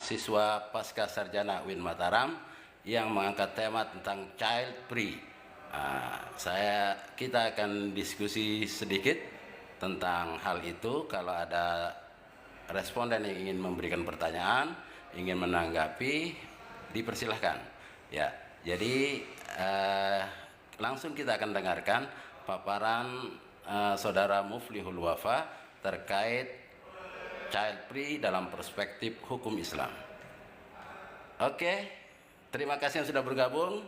Siswa Pasca Sarjana UIN Mataram yang mengangkat tema tentang child free. Kita akan diskusi sedikit tentang hal itu. Kalau ada responden yang ingin memberikan pertanyaan, ingin menanggapi, dipersilahkan. Ya, jadi langsung kita akan dengarkan paparan Saudara Muflihul Wafa terkait child free dalam perspektif hukum Islam. Oke, terima kasih yang sudah bergabung.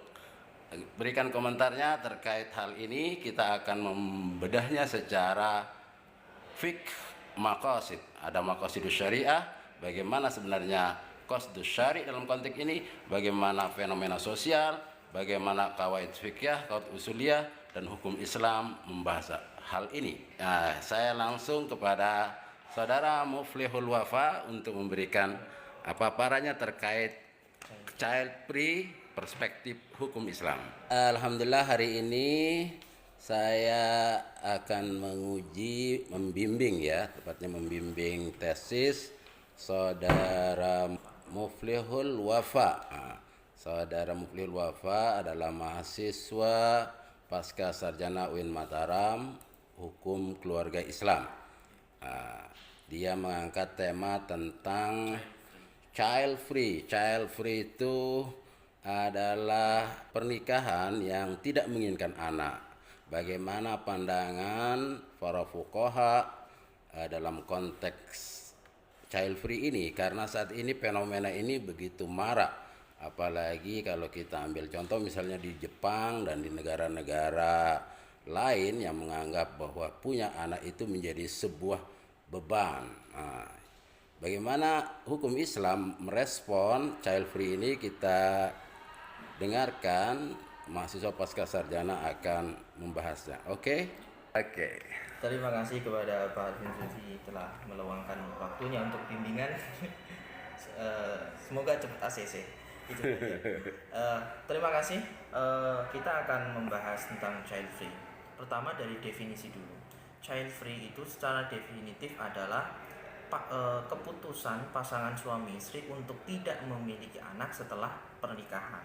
Berikan komentarnya terkait hal ini. Kita akan membedahnya secara fiqh maqasid. Ada maqasidus syariah, bagaimana sebenarnya qasdus syari dalam konteks ini, bagaimana fenomena sosial, bagaimana qawaid fiqhiyah, qawaid usuliyah, dan hukum Islam membahas hal ini. Saya langsung kepada Saudara Muflihul Wafa untuk memberikan paparannya terkait child free perspektif hukum Islam. Alhamdulillah, hari ini saya akan membimbing membimbing tesis Saudara Muflihul Wafa. Saudara Muflihul Wafa adalah mahasiswa Pasca Sarjana UIN Mataram Hukum Keluarga Islam. Dia mengangkat tema tentang child free. Child free itu adalah pernikahan yang tidak menginginkan anak. Bagaimana pandangan para fuqaha dalam konteks child free ini, karena saat ini fenomena ini begitu marak. Apalagi kalau kita ambil contoh misalnya di Jepang dan di negara-negara lain yang menganggap bahwa punya anak itu menjadi sebuah beban. Bagaimana hukum Islam merespon child free ini, kita dengarkan. Mahasiswa Pasca Sarjana akan membahasnya. Oke. Terima kasih kepada Pak Arvin Susi telah meluangkan waktunya untuk bimbingan. Semoga cepat ACC. Terima kasih. Kita akan membahas tentang child free. Pertama dari definisi dulu. Child free itu secara definitif adalah keputusan pasangan suami istri untuk tidak memiliki anak setelah pernikahan.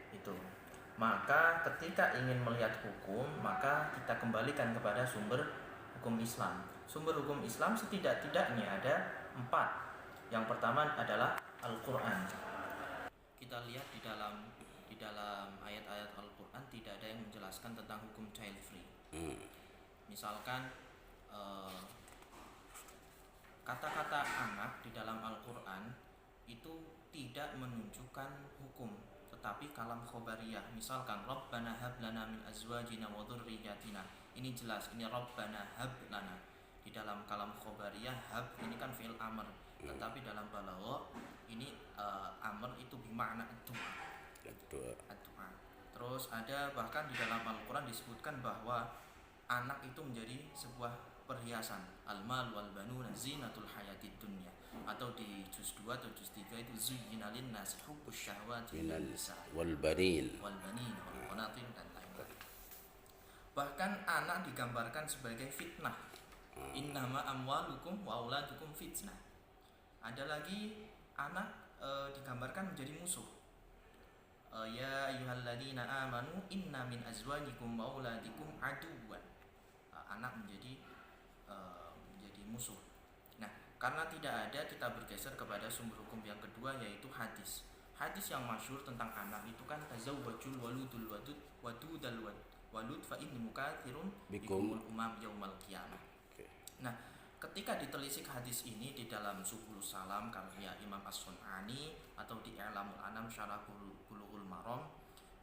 Itu. Maka ketika ingin melihat hukum, maka kita kembalikan kepada sumber hukum Islam. Sumber hukum Islam setidak-tidaknya ada 4. Yang pertama adalah Al-Quran. Kita lihat di dalam ayat-ayat Al-Quran tidak ada yang menjelaskan tentang hukum child free. Misalkan kata-kata anak di dalam Al-Quran itu tidak menunjukkan hukum, tetapi kalam khobariyah. Misalkan Rabbana hab lana min azwajina wa dhurriyyatina. Ini jelas, ini Rabbana hab lana. Di dalam kalam khobariyah, hab ini kan fi'il amr. Tetapi dalam balagha ini amr itu bermakna doa. Terus ada bahkan di dalam Al-Quran disebutkan bahwa anak itu menjadi sebuah perhiasan. Al-mal wal banuna zinatul hayatid dunya. Atau di juz 2 atau juz 3 itu zuyyina lin-nasi hubbus syahwati minan nisa wal banin wal qanatir dan lain-lain. Bahkan anak digambarkan sebagai fitnah. Innama amwalukum wa auladukum fitnah. Ada lagi anak digambarkan menjadi musuh. Ya ayyuhalladzina amanu inna min azwajikum wa auladikum aduwwan. Anak menjadi musuh. Nah, karena tidak ada, kita bergeser kepada sumber hukum yang kedua, yaitu hadis. Hadis yang masyhur tentang anak itu kan tazawwajul waludul wadudal walud fa inni mukatsirun bikumul umam yaumal qiyamah. Nah, ketika ditelisik hadis ini di dalam Subulus Salam karya Imam As-Sun'ani atau di I'lamul Anam Syarah Bulughul Maram,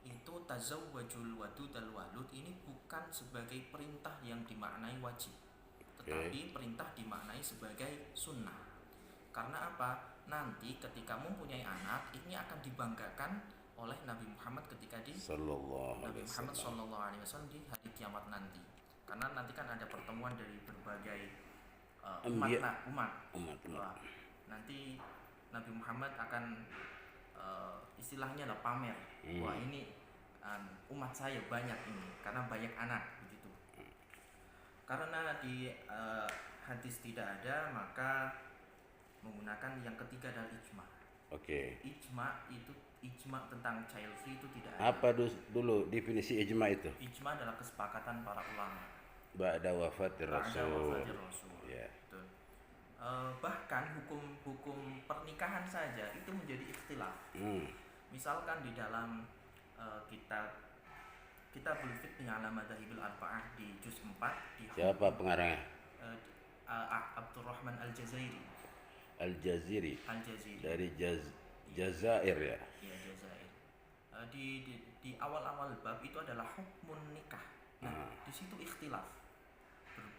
itu tazawwajul wadudal walud ini bukan sebagai perintah yang dimaknai wajib, tetapi perintah dimaknai sebagai sunnah. Karena apa? Nanti ketika mempunyai anak, ini akan dibanggakan oleh Nabi Muhammad ketika di Nabi Muhammad SAW di hari kiamat nanti. Karena nanti kan ada pertemuan dari berbagai umat. Nanti Nabi Muhammad akan istilahnya pamer. Wah, ini umat saya banyak ini karena banyak anak begitu. Karena di hadis tidak ada, maka menggunakan yang ketiga adalah ijma. Oke. Ijma tentang child free itu tidak ada. Apa dulu definisi ijma itu? Ijma adalah kesepakatan para ulama Ba'da wafatir ba'da Rasul. wafatir Rasul. Ya. Betul. Bahkan hukum pernikahan saja itu menjadi ikhtilaf. Misalkan di dalam kitabul fiqh ala madzahibil arba'ah di juz 4 di Siapa pengarangnya? Abdurrahman Al-Jazairi. Al-Jaziri. Al-Jazairi. Dari Jazair ya. Iya, Jazair. Di awal-awal bab itu adalah hukmun nikah. Nah, di situ ikhtilaf.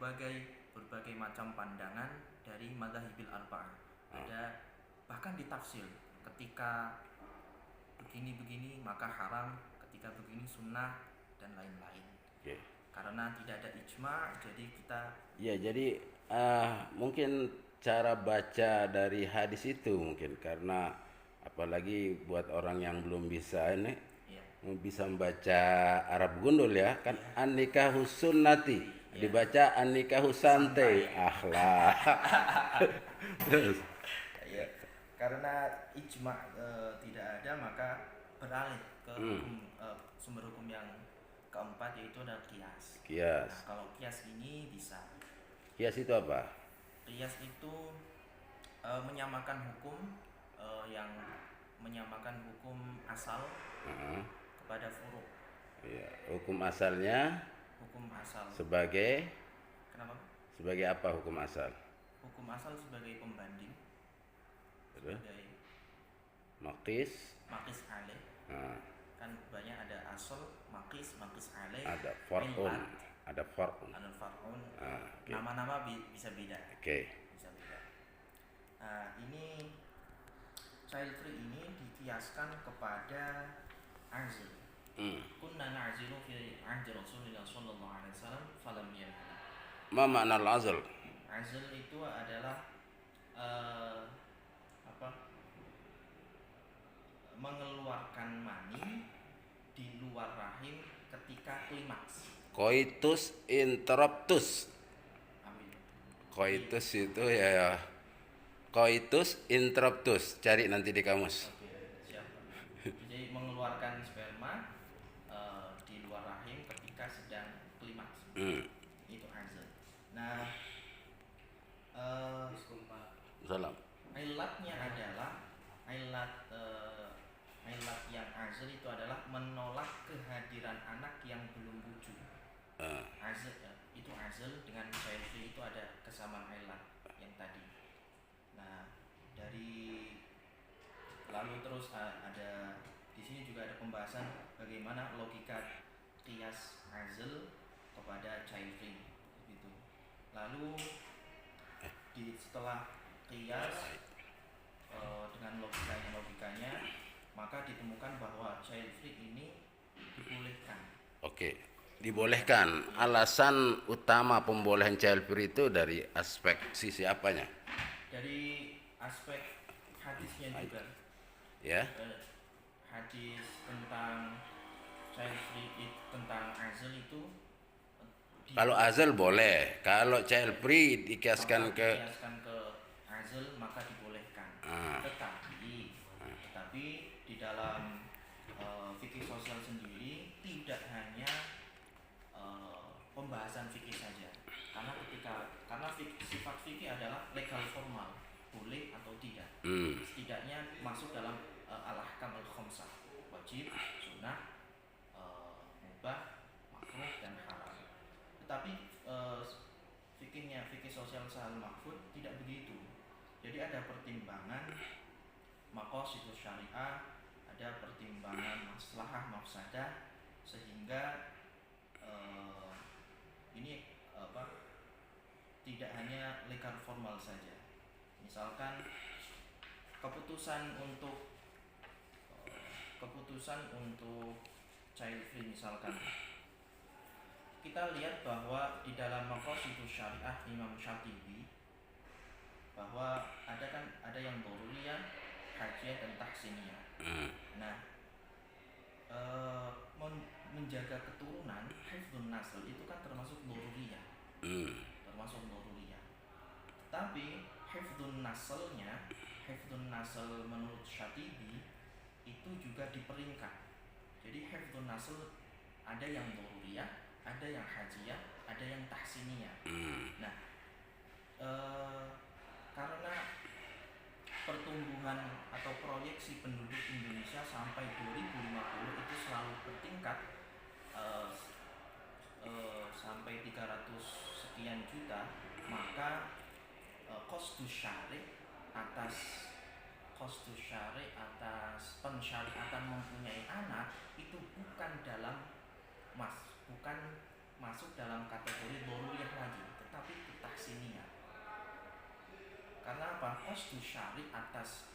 Berbagai macam pandangan dari madzahibil arba'ah. Ada bahkan ditafsir. Ketika begini-begini maka haram, ketika begini sunnah dan lain-lain. Oke. Karena tidak ada ijma, jadi kita Ya, jadi mungkin cara baca dari hadis itu mungkin karena apalagi buat orang yang belum bisa ini ya, bisa membaca Arab gundul ya kan an-nikahu sunnati dibaca an-nikahu santai akhlak. Terus ya, karena ijma tidak ada maka beralih ke sumber hukum yang keempat yaitu adalah qiyas. Qiyas. Nah, kalau qiyas ini bisa. Qiyas itu apa? Qiyas itu menyamakan hukum yang menyamakan hukum asal kepada furu'. Ya, hukum asalnya Hukum asal sebagai kenapa? Sebagai apa hukum asal? Hukum asal sebagai pembanding. Terus? Sebagai Maqis. maqis alaih. Kan banyak ada asal, maqis alaih. Ada far'un. Ada far'un. Ada far'un. Okay. Nama-nama bisa beda. Oke. Bisa beda. Nah, ini child free ini dikiaskan kepada azl. Kunna na'zilu fi 'ahdi Rasulillah sallallahu alaihi wasallam falam yanha. Ma makna al-azl? Azl itu adalah mengeluarkan mani di luar rahim ketika klimaks. Coitus interruptus. Amin. Coitus itu ya coitus interruptus. Cari nanti di kamus. Oke, siap. Jadi mengeluarkan sperma di luar rahim ketika sedang klimaks. Itu azl. Nah, Salam. ilatnya adalah ilat yang azl itu adalah menolak kehadiran anak yang belum wujud. Azl itu azl dengan child free itu ada kesamaan ilat yang tadi. Nah, lalu terus ada di sini juga ada pembahasan bagaimana logika qiyas azl kepada child free gitu. Lalu setelah qiyas dengan logikanya maka ditemukan bahwa child free ini dibolehkan. Oke. Dibolehkan. Alasan utama pembolehan child free itu dari aspek sisi apanya? Dari aspek hadisnya juga. Ya. Hadis tentang child free tentang azl itu kalau azl boleh, kalau child free dikiaskan ke azl maka dibolehkan. Tetapi di dalam fikih sosial sendiri tidak hanya pembahasan fikih saja. Karena sifat fikih adalah legal formal, boleh atau tidak. Setidaknya masuk dalam al-ahkam al-khamsah, wajib, sunnah, mubah, makruh dan haram. Tetapi fikih sosial sahal mahfud tidak begitu. Jadi ada pertimbangan maqasidus syariah, ada pertimbangan maslahah mafsadah, sehingga ini tidak hanya legal formal saja. Misalkan keputusan untuk child free misalkan, kita lihat bahwa di dalam maqasidus syariah Imam Syatibi bahwa ada yang daruriyah, hajiyah dan tahsiniyah. Nah, menjaga keturunan, hifdzun nasl itu kan termasuk daruriyah. Tapi hifdzun nasl menurut Syatibi itu juga diperingkat. Jadi hifdzun nasl ada yang doruriyah, ada yang hajiyah, ada yang tahsiniyah. Nah, karena pertumbuhan atau proyeksi penduduk Indonesia sampai 2050 itu selalu bertingkat, eh, sampai 300 sekian juta, maka kostus syari atas pensyariatan mempunyai anak itu bukan masuk dalam kategori doruriyah lagi, tetapi tahsiniyah. Karena apa? Kostus syari atas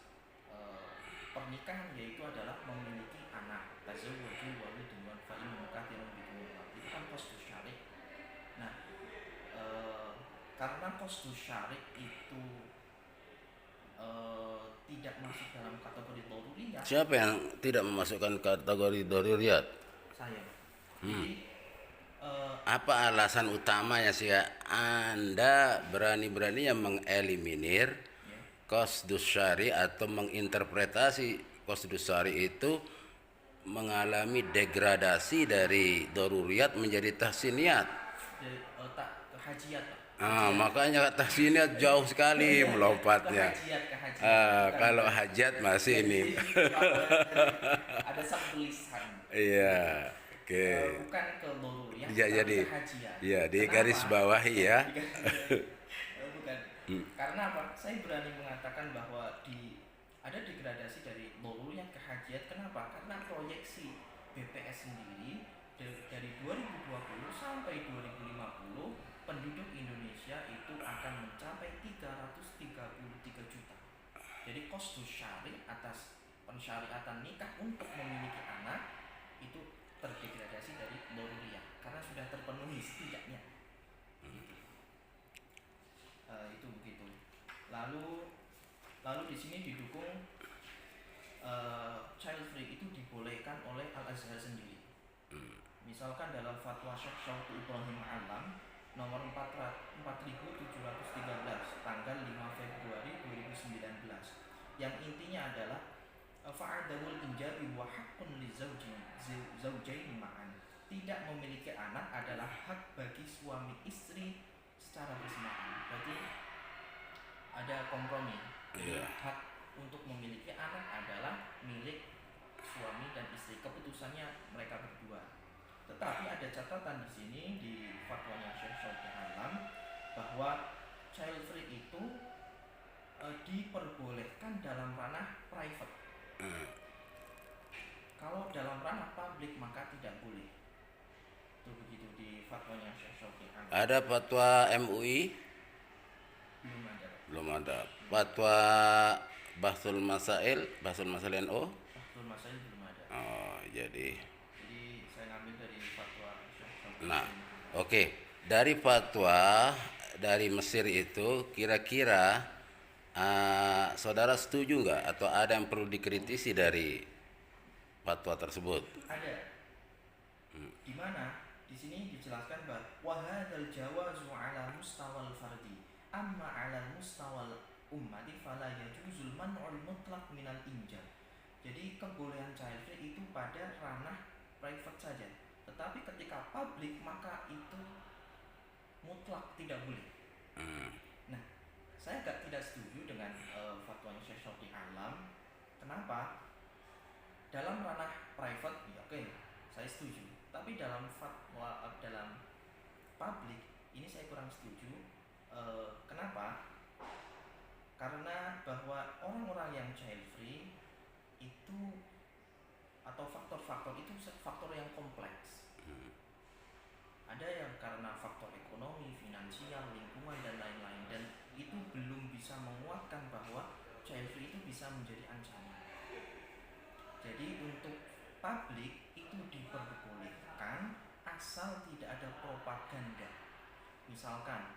pernikahan yaitu adalah memiliki anak. Tazawwaju walidun fa in mukathirun bikum. Itu kan kostus syari. Nah, karena kostus syari itu tidak masuk dalam kategori doruriyah. Siapa yang tidak memasukkan kategori doruriyat? Saya. Jadi Apa alasan utamanya sih Anda berani-beraninya mengeliminir qasdus syari atau menginterpretasi qasdus syari itu mengalami degradasi dari doruriyat menjadi tahsiniyat? Kehajiat, Pak. Makanya tahsiniyat jauh sekali melompatnya. Kalau hajat masih ini. Ada tulisan. Iya, oke. Bukan ke doruriyah, Ya, jadi kehajian. ya di garis bawahi ya. Bukan. Karena apa? Saya berani mengatakan bahwa ada degradasi dari doruriyah ke hajiat. Kenapa? Karena proyeksi BPS sendiri dari 2020 sampai 2050 penduduk Indonesia itu akan mencapai 333 juta. Jadi kostus syari atas pensyariatan nikah untuk memiliki anak itu terdegradasi dari doruriyah karena sudah terpenuhi setidaknya. Itu begitu. Lalu di sini didukung child free itu dibolehkan oleh Al Azhar sendiri. Misalkan dalam fatwa Syekh Syauqi Ibrahim Alam nomor 4713 tanggal 5 Februari 2019 yang intinya adalah fa'adamul injabi wa haqqun lizaujaini ma'an. Tidak memiliki anak adalah hak bagi suami istri secara bersamaan. Berarti ada kompromi. Hak untuk memiliki anak adalah milik suami dan istri. Keputusannya mereka berdua. Tetapi ada catatan di sini di fatwanya Syekh Syauqi Alam bahwa child free itu diperbolehkan dalam ranah private. Kalau dalam ranah publik maka tidak boleh. Itu begitu di fatwanya Syekh Syauqi Alam. Ada fatwa MUI? Belum ada. Belum ada. Fatwa Bahsul Masail NU? Bahsul Masail belum ada. Jadi saya ngambil dari fatwa Syekh Syauqi. Nah, oke. Dari fatwa dari Mesir itu kira-kira saudara setuju nggak atau ada yang perlu dikritisi dari fatwa tersebut? Ada. Di mana? Di sini dijelaskan bahwa wahadzal jawazu ala mustawal fardi amma ala mustawal ummati fala yajuzul man'ul mutlaq minal injab. Jadi kebolehan child free itu pada ranah private saja. Tetapi ketika publik maka itu mutlak tidak boleh. Nah, saya tidak setuju dengan fatwanya Syekh Syauqi Alam. Kenapa? Dalam ranah private, ya oke, saya setuju. Tapi dalam fatwa dalam publik ini saya kurang setuju. Kenapa? Karena bahwa orang-orang yang child free itu atau faktor-faktor itu faktor yang kompleks. Ada yang karena faktor ekonomi, finansial, lingkungan dan lain-lain, dan itu belum bisa menguatkan bahwa child free itu bisa menjadi ancaman. Jadi untuk publik itu diperbolehkan asal tidak ada propaganda. Misalkan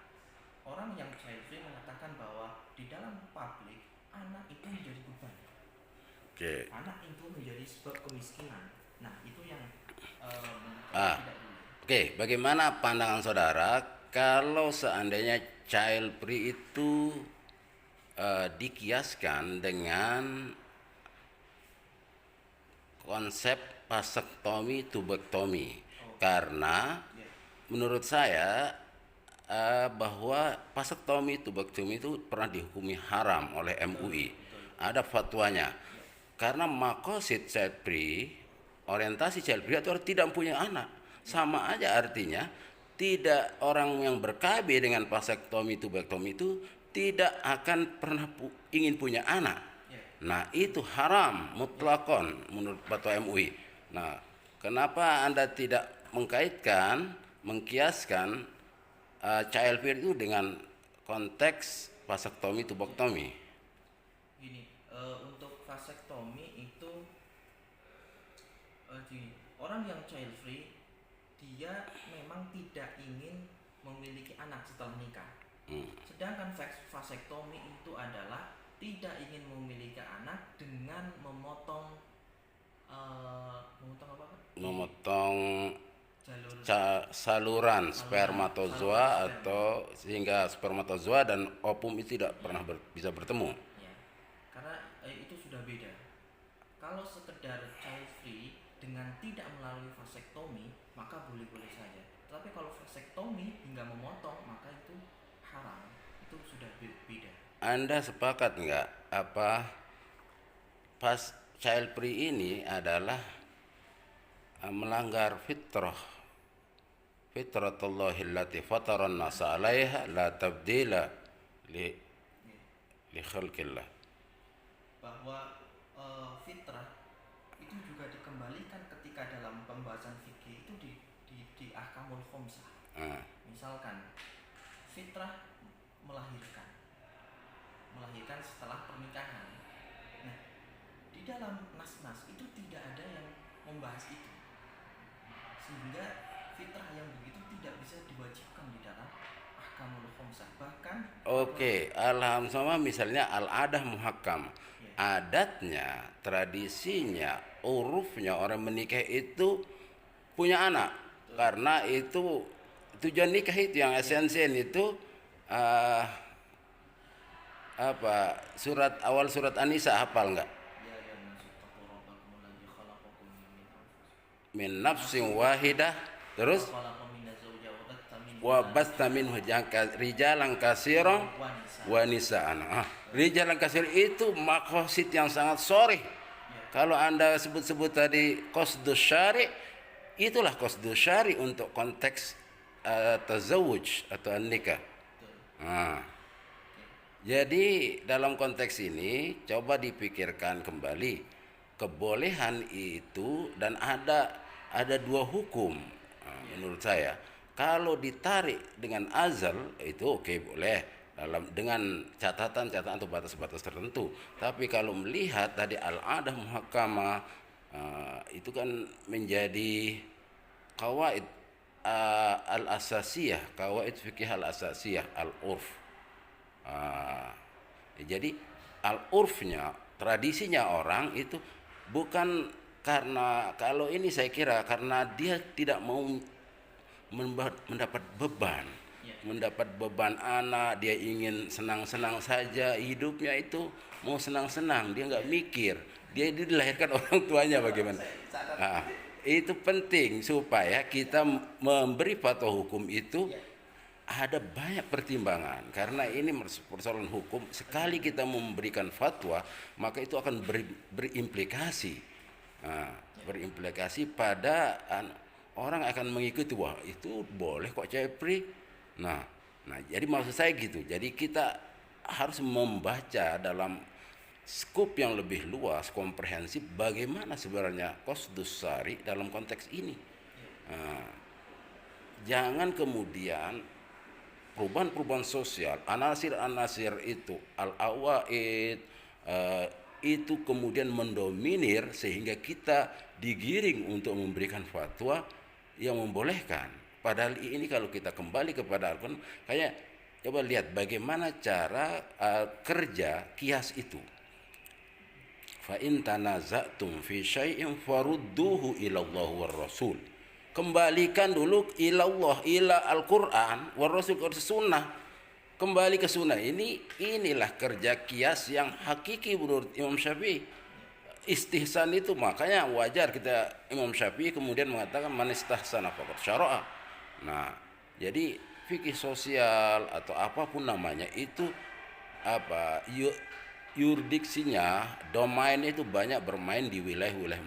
orang yang child free mengatakan bahwa di dalam publik anak itu menjadi beban. Anak itu menjadi sebab kemiskinan. Nah, itu yang tidak boleh. Bagaimana pandangan saudara kalau seandainya child free itu dikiaskan dengan konsep vasektomi tubektomi, karena Ya. menurut saya bahwa vasektomi tubektomi itu pernah dihukumi haram oleh MUI. Ada fatwanya. Karena makosid child free, orientasi child free itu tidak punya anak. Sama aja artinya tidak orang yang berKB dengan vasektomi tubektomi itu tidak akan pernah ingin punya anak. Nah, itu haram mutlakon menurut fatwa MUI. Nah, kenapa Anda tidak mengkaitkan, mengkiaskan child free itu dengan konteks vasektomi tubektomi? Gini, untuk vasektomi itu orang yang child free dia memang tidak ingin memiliki anak setelah nikah. Sedangkan vasektomi itu adalah tidak ingin memiliki anak dengan memotong memotong apa? Memotong Jalur saluran spermatozoa saluran sperma. atau sehingga spermatozoa dan ovum itu tidak pernah bisa bertemu. Ya, karena itu sudah beda. Kalau sekedar child free dengan tidak melalui vasektomi maka boleh-boleh saja. Tapi kalau vasektomi hingga memotong maka itu haram. Itu sudah beda. Anda sepakat nggak apa pas child free ini adalah melanggar fitratullahi allati fataran nasa 'alaiha la tabdila li khalqillah. Bahwa fitrah itu juga dikembalikan ketika dalam pembahasan fikih itu di ahkamul khomsah. Misalkan fitrah melahirkan setelah pernikahan. Nah, di dalam nas-nas itu tidak ada yang membahas itu, sehingga fitrah yang begitu tidak bisa diwajibkan di dalam ahkamul khomsah. Bahkan Alhamdulillah, misalnya al-adah muhakkam, adatnya, tradisinya, urufnya orang menikah itu punya anak. Karena itu tujuan nikah itu yang esensial itu awal surat An-Nisa hafal nggak? Min nafsin wahidah, terus wa basta minhu rijalan katsiran wa nisaan. Rijalan katsir itu maqasid yang sangat soreh. Kalau Anda sebut-sebut tadi qasdus syari', itulah qasdus syari' untuk konteks tazawuj atau nikah. Jadi dalam konteks ini coba dipikirkan kembali kebolehan itu, dan ada dua hukum menurut saya. Kalau ditarik dengan azal itu oke, boleh dengan catatan atau batas-batas tertentu. Tapi kalau melihat tadi al-adah muhakkamah itu kan menjadi qawaid al-asasiyah, qawaid fikih al-asasiyah, al-urf. Jadi al-urfnya, tradisinya orang itu bukan karena, kalau ini saya kira karena dia tidak mau mendapat beban anak, dia ingin senang-senang saja hidupnya, itu mau senang-senang, dia nggak mikir dia dilahirkan orang tuanya bagaimana. Itu penting supaya kita memberi fatwa hukum itu ada banyak pertimbangan, karena ini persoalan hukum. Sekali kita memberikan fatwa maka itu akan berimplikasi pada orang akan mengikuti, wah itu boleh kok cepri. Nah jadi maksud saya gitu. Jadi kita harus membaca dalam skup yang lebih luas, komprehensif, bagaimana sebenarnya qasdus syari' dalam konteks ini. Jangan kemudian perubahan-perubahan sosial, anasir-anasir itu, al-awaid, itu kemudian mendominir sehingga kita digiring untuk memberikan fatwa yang membolehkan. Padahal ini kalau kita kembali kepada Al-Quran, kayak coba lihat bagaimana cara kerja kias itu. Fa in tanaza'tum fi syai'in farudduhu ila Allah war Rasul. Kembalikan dulu ilallah, ila Al-Quran, wa Rasul, sunnah. kembali ke sunnah. Inilah kerja kias yang hakiki menurut Imam Syafi'i. Istihsan itu makanya wajar kita Imam Syafi'i kemudian mengatakan man istahsana faqad syara'a. Nah, jadi fikih sosial atau apapun namanya itu apa yurisdiksinya, domainnya itu banyak bermain di wilayah-wilayah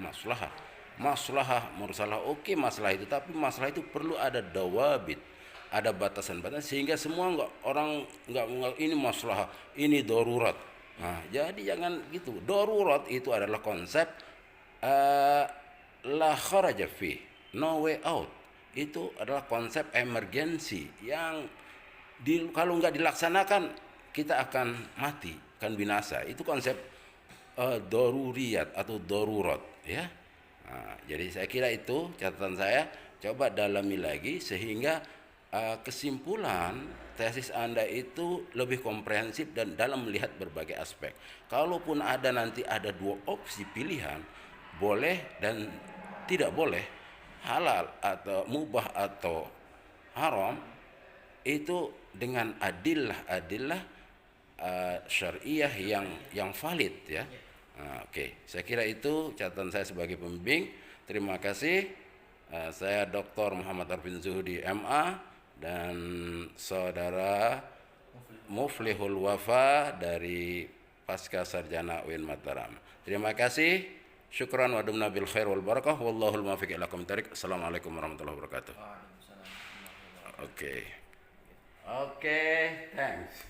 maslahah mursalah, oke masalah itu, tapi masalah itu perlu ada dawabit, ada batasan-batasan sehingga semua nggak ini masalah, ini darurat. Nah, jadi jangan gitu. Darurat itu adalah konsep la kharaja fi, no way out. Itu adalah konsep emergensi yang kalau nggak dilaksanakan kita akan mati, akan binasa. Itu konsep daruriyat atau darurat, ya. Nah, jadi saya kira itu catatan saya. Coba dalami lagi sehingga kesimpulan tesis Anda itu lebih komprehensif dan dalam melihat berbagai aspek. Kalaupun nanti ada dua opsi pilihan, boleh dan tidak boleh, halal atau mubah atau haram, itu dengan adillah syariah yang valid, ya. Nah, oke. Saya kira itu catatan saya sebagai pembimbing. Terima kasih. Saya Dr. Muhammad Arfin Zuhudi MA dan saudara Muflihul Wafa dari Pasca Sarjana UIN Mataram. Terima kasih. Syukran wa dumna bil khair wal barakah. Wallahul muwaffiq ila aqwamit thoriq. Assalamualaikum warahmatullahi wabarakatuh. Oke. Oke, thanks.